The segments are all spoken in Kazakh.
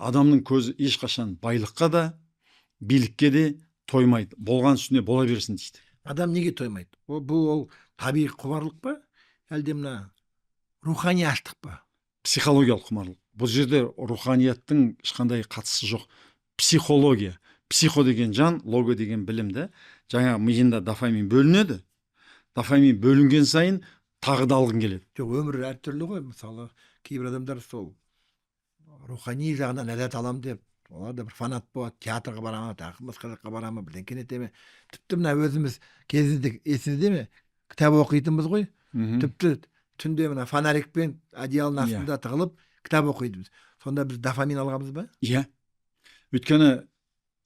адамның көзі ешқашан байлыққа да, билікке де тоймайды. Болған үстіне бола берсін дейді. Адам неге тоймайды? Бұл табиғи құмарлық па? Әлде мына рухани аштық па? Психологиялық құмарлық. Бұл жерде руханияттың ешқандай қатысы жоқ. Психология. Психо деген жан, лого деген білімді. Жаңа миында дофамин бөлінеді. Дофамин бөлінген сайын тағы да алғың келеді. Жоқ, өмір әртүрлі ғой. Мысалы, кейбір адамдар сол рухани жағынан ләззат алам деп, олар да бір фанат болады, театрға бара ма, тағы басқа жаққа бара ма, бірдеңке ете ме. Тіпті мына өзіміз кезінде есіңізде ме? Кітап оқитынбыз ғой. Тіпті түнде мына фонарикпен одеялдың астында тығылып кітап оқидымыз. Сонда біз дофамин алғанбыз ба? Иә. Өйткені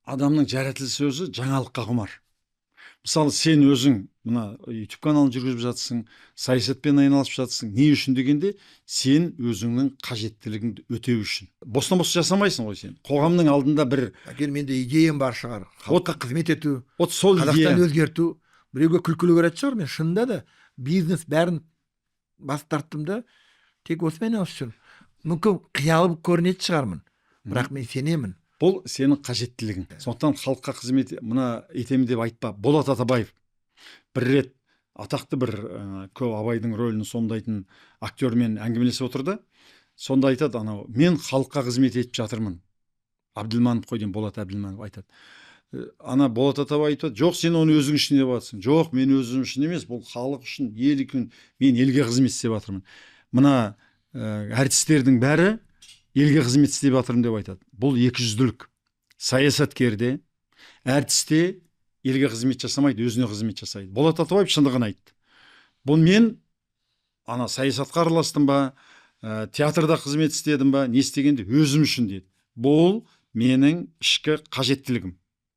адамның жаратылыс өзі жаңалыққа құмар. Мысалы, сен өзің мына YouTube каналын жүргізіп жатсың, саясатпен айналысып жатсың. Не үшін дегенде, сен өзіңнің қажеттілігіңді өтеу үшін. Бостан-бос жасамайсың ғой сен. Қоғамның алдында бір менде идеям бар шығар. Халыққа қызмет ету, сол Қазақстанды өзгерту. Біреуге күлкілі көретін шығар. Мен шынында да бизнес бәрін бас тарттым да, тек осымен айналысып жүрмін. Мүмкін қиялы көрінетін шығармын, бірақ мен сенемін. Бұл сенің қажеттілігің. Сондықтан халыққа қызмет мына етемін деп айтпа. Болат Атабаев бір рет атақты бір көп Абайдың рөлін сомдайтын актермен әңгімелесіп отырды. Сонда айтады, мен халыққа қызмет етіп жатырмын. Әбділманов қой деймін, Болат Әбділманов айтады. Болат Атабаев айтады, жоқ, сен оны өзің үшін деп жатсың. Жоқ, мен өзім үшін емес, бұл халық үшін, ел үшін, мен елге қызмет істеп жатырмын. Мына әртістердің бәрі елге қызмет істеп жатырмын деп айтады. Бұл екіжүзділік. Саясаткерде, әртісте елге қызмет жасамайды, өзіне қызмет жасайды. Болат Атабаев шындығын айтты. Бұл мен саясатқа араластым ба, театрда қызмет істедім ба, не істегенде өзім үшін деді. Бұл менің ішкі қажеттілігім.